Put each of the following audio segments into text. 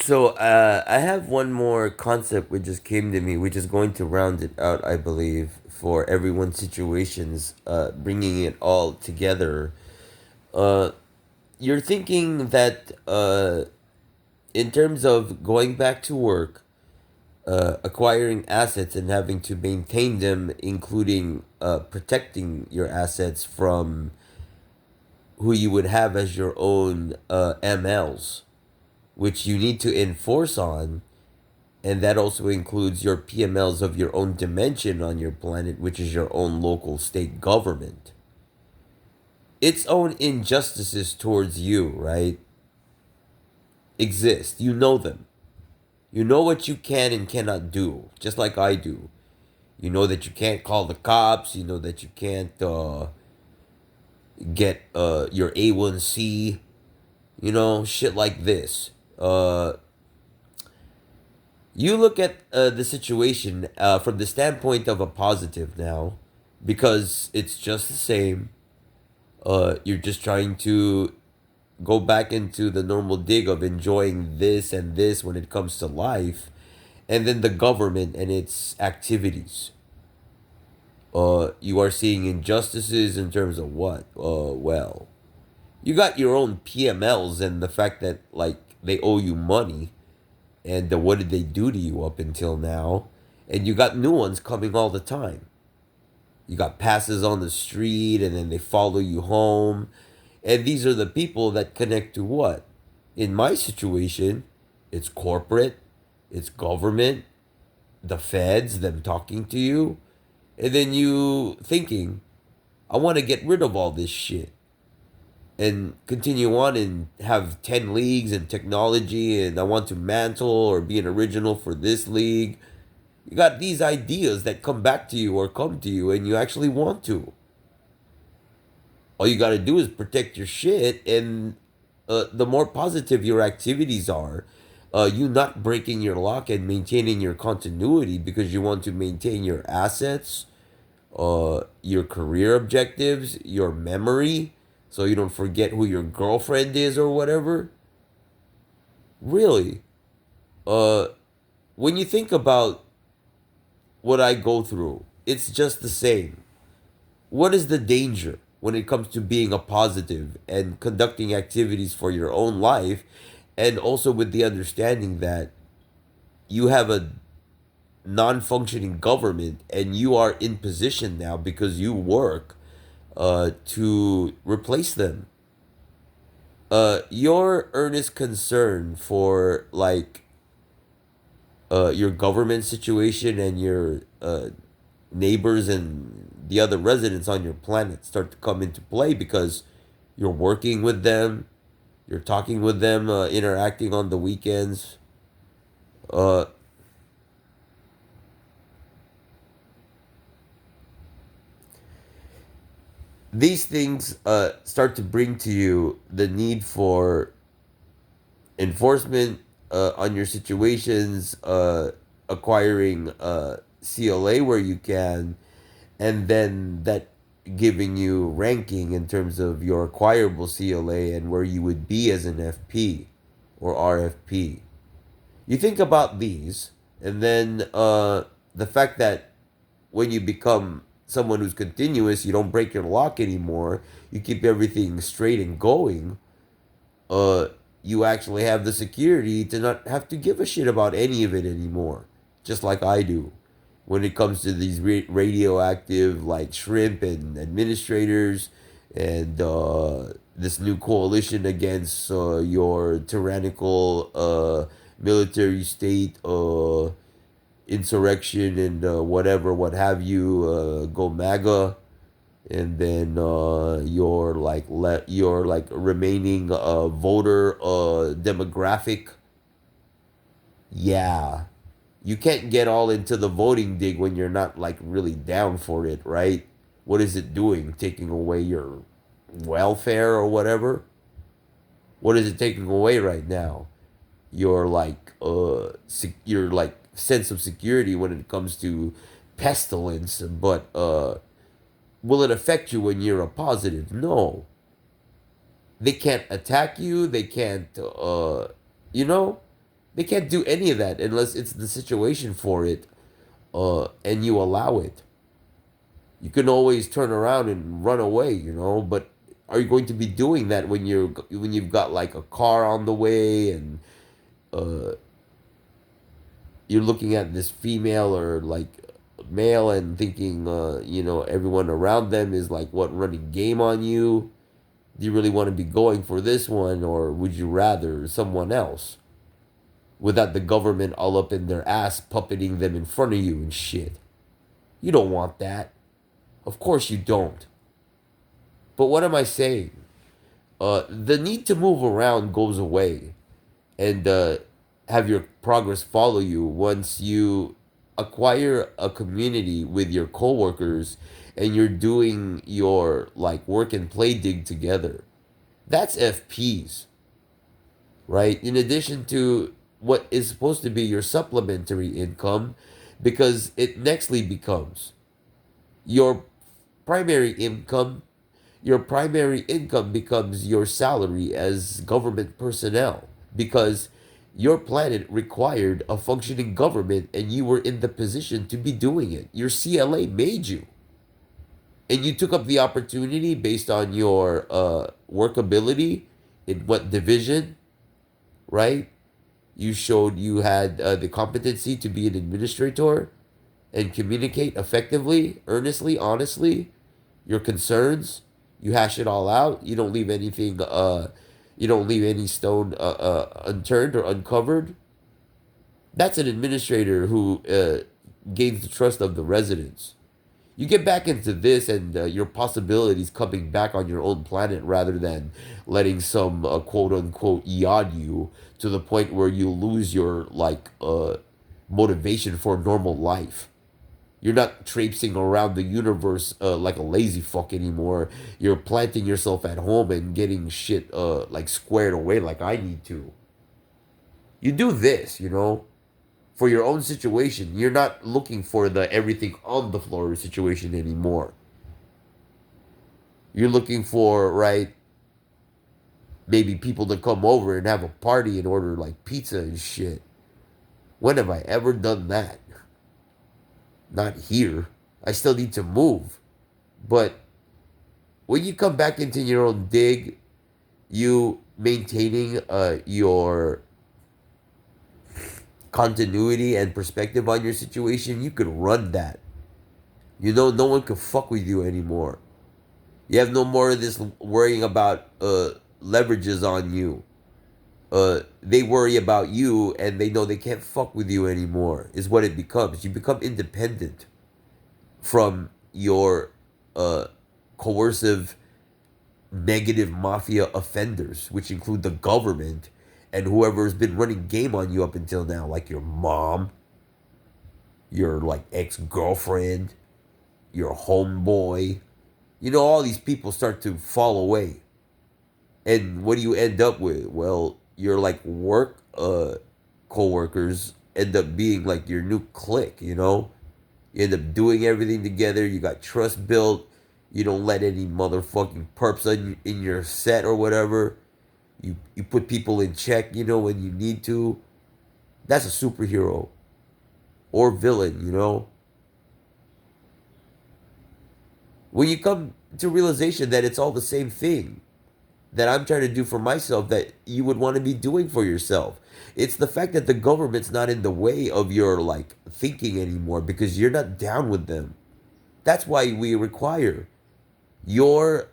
So I have one more concept which just came to me, which is going to round it out, I believe, for everyone's situations, bringing it all together. Uh, you're thinking that in terms of going back to work, acquiring assets and having to maintain them, including protecting your assets from who you would have as your own MLs, which you need to enforce on. And that also includes your PMLs of your own dimension on your planet, which is your own local state government. Its own injustices towards you, right, exist. You know them. You know what you can and cannot do, just like I do. You know that you can't call the cops. You know that you can't get your A1C. You know, shit like this. You look at the situation from the standpoint of a positive now, because it's just the same. You're just trying to go back into the normal dig of enjoying this and this when it comes to life, and then the government and its activities. You are seeing injustices in terms of what? Well, you got your own PMLs and the fact that like they owe you money, and what did they do to you up until now, and you got new ones coming all the time. You got passes on the street, and then they follow you home, and these are the people that connect to what? In my situation, it's corporate, it's government, the feds, them talking to you, and then you thinking, I want to get rid of all this shit and continue on and have 10 leagues and technology, and I want to mantle or be an original for this league. You got these ideas that come back to you or come to you and you actually want to. All you got to do is protect your shit, and the more positive your activities are, you not breaking your lock and maintaining your continuity because you want to maintain your assets, your career objectives, your memory, so you don't forget who your girlfriend is or whatever. Really, uh, when you think about what I go through, it's just the same. What is the danger when it comes to being a positive and conducting activities for your own life, and also with the understanding that you have a non functioning government and you are in position now because you work to replace them? Your earnest concern for like your government situation and your neighbors and the other residents on your planet start to come into play because you're working with them, you're talking with them, interacting on the weekends. Uh, these things start to bring to you the need for enforcement on your situations, acquiring CLA where you can, and then that giving you ranking in terms of your acquirable CLA and where you would be as an FP or RFP. You think about these, and then the fact that when you become someone who's continuous, you don't break your lock anymore, you keep everything straight and going, uh, you actually have the security to not have to give a shit about any of it anymore, just like I do. When it comes to these radioactive like shrimp and administrators, and this new coalition against your tyrannical military state insurrection and whatever, what have you, go MAGA, and then your like remaining voter demographic. Yeah, you can't get all into the voting dig when you're not like really down for it, right? What is it doing? Taking away your welfare or whatever? What is it taking away right now? Your like your like sense of security when it comes to pestilence, but will it affect you when you're a positive? No. They can't attack you. They can't, you know, They can't do any of that unless it's the situation for it, and you allow it. You can always turn around and run away, but are you going to be doing that when you've got like a car on the way and uh, you're looking at this female or like male and thinking, everyone around them is like what running game on you? Do you really want to be going for this one, or would you rather someone else without the government all up in their ass puppeting them in front of you and shit? You don't want that. Of course you don't. But what am I saying? The need to move around goes away, and have your progress follow you once you acquire a community with your coworkers and you're doing your like work and play dig together. That's FPs, right? In addition to what is supposed to be your supplementary income, because it nextly becomes your primary income. Your primary income becomes your salary as government personnel because your planet required a functioning government and you were in the position to be doing it. Your CLA made you. And you took up the opportunity based on your workability in what division, right? You showed you had the competency to be an administrator and communicate effectively, earnestly, honestly, your concerns. You hash it all out. You don't leave anything. You don't leave any stone unturned or uncovered. That's an administrator who gains the trust of the residents. You get back into this and your possibilities coming back on your own planet rather than letting some quote unquote yod you to the point where you lose your like motivation for normal life. You're not traipsing around the universe like a lazy fuck anymore. You're planting yourself at home and getting shit like squared away like I need to. You do this, for your own situation. You're not looking for the everything on the floor situation anymore. You're looking for, right, maybe people to come over and have a party and order like pizza and shit. When have I ever done that? Not here. I still need to move. But when you come back into your own dig, you maintaining your continuity and perspective on your situation, you could run that. No one can fuck with you anymore. You have no more of this worrying about leverages on you. They worry about you and they know they can't fuck with you anymore, is what it becomes. You become independent from your coercive, negative mafia offenders, which include the government and whoever's been running game on you up until now, like your mom, your like ex-girlfriend, your homeboy. All these people start to fall away. And what do you end up with? Well, your like work co-workers end up being like your new clique. You end up doing everything together. You got trust built. You don't let any motherfucking perps in your set or whatever. You put people in check, when you need to. That's a superhero or villain. When you come to realization that it's all the same thing that I'm trying to do for myself that you would want to be doing for yourself. It's the fact that the government's not in the way of your like thinking anymore because you're not down with them. That's why we require your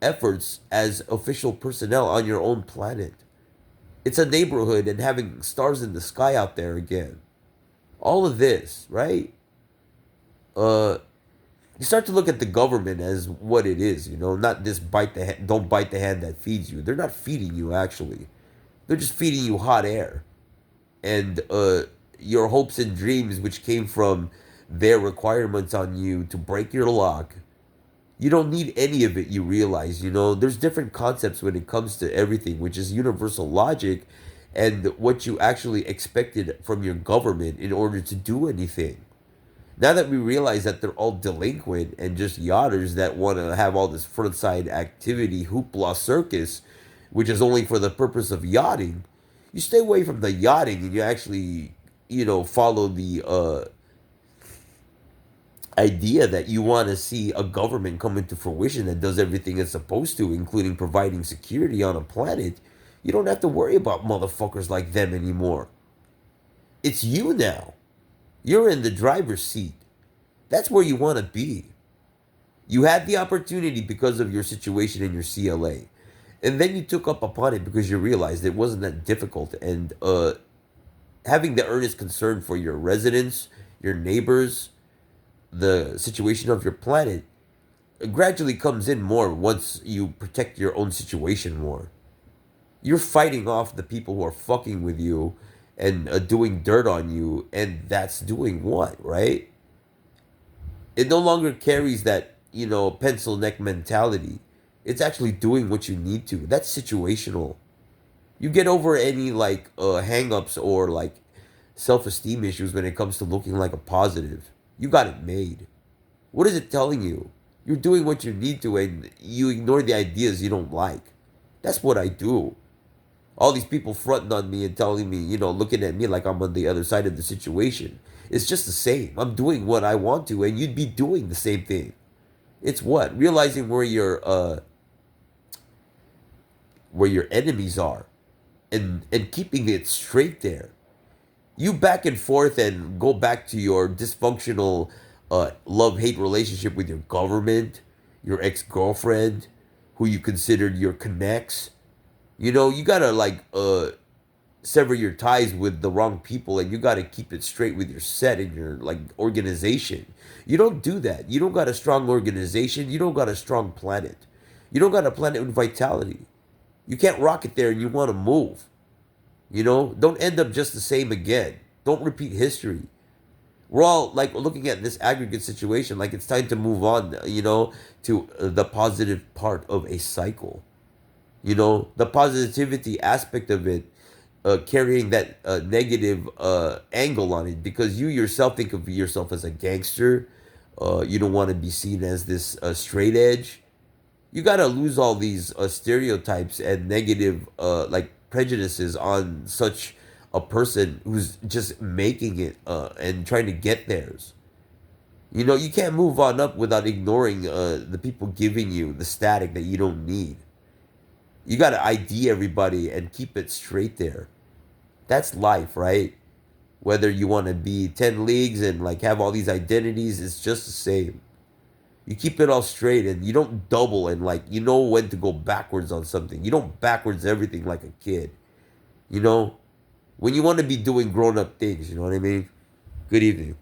efforts as official personnel on your own planet. It's a neighborhood and having stars in the sky out there again. All of this, right? You start to look at the government as what it is, not this don't bite the hand that feeds you. They're not feeding you actually. They're just feeding you hot air. And your hopes and dreams which came from their requirements on you to break your lock. You don't need any of it, you realize, there's different concepts when it comes to everything, which is universal logic and what you actually expected from your government in order to do anything. Now that we realize that they're all delinquent and just yachters that want to have all this frontside activity, hoopla circus, which is only for the purpose of yachting, You stay away from the yachting and you actually, follow the idea that you want to see a government come into fruition that does everything it's supposed to, including providing security on a planet. You don't have to worry about motherfuckers like them anymore. It's you now. You're in the driver's seat. That's where you want to be. You had the opportunity because of your situation in your CLA. And then you took up upon it because you realized it wasn't that difficult. And having the earnest concern for your residents, your neighbors, the situation of your planet gradually comes in more once you protect your own situation more. You're fighting off the people who are fucking with you and doing dirt on you, and that's doing what, right? It no longer carries that, pencil neck mentality. It's actually doing what you need to. That's situational. You get over any like hang-ups or like self-esteem issues when it comes to looking like a positive. You got it made. What is it telling you? You're doing what you need to and you ignore the ideas you don't like. That's what I do. All these people fronting on me and telling me, looking at me like I'm on the other side of the situation. It's just the same. I'm doing what I want to and you'd be doing the same thing. It's what? Realizing where your enemies are and keeping it straight there. You back and forth and go back to your dysfunctional love hate relationship with your government, your ex girlfriend, who you considered your connects. You gotta like sever your ties with the wrong people, and you gotta keep it straight with your set and your like organization. You don't do that. You don't got a strong organization. You don't got a strong planet. You don't got a planet with vitality. You can't rock it there and you want to move. Don't end up just the same again. Don't repeat history. We're all like looking at this aggregate situation like it's time to move on, to the positive part of a cycle. The positivity aspect of it, carrying that negative angle on it because you yourself think of yourself as a gangster. You don't want to be seen as this straight edge. You gotta lose all these stereotypes and negative like prejudices on such a person who's just making it and trying to get theirs. You can't move on up without ignoring the people giving you the static that you don't need. You gotta ID everybody and keep it straight there. That's life, right? Whether you want to be 10 leagues and like have all these identities, it's just the same. You keep it all straight and you don't double and like you know when to go backwards on something. You don't backwards everything like a kid. You know? When you want to be doing grown up things, you know what I mean? Good evening.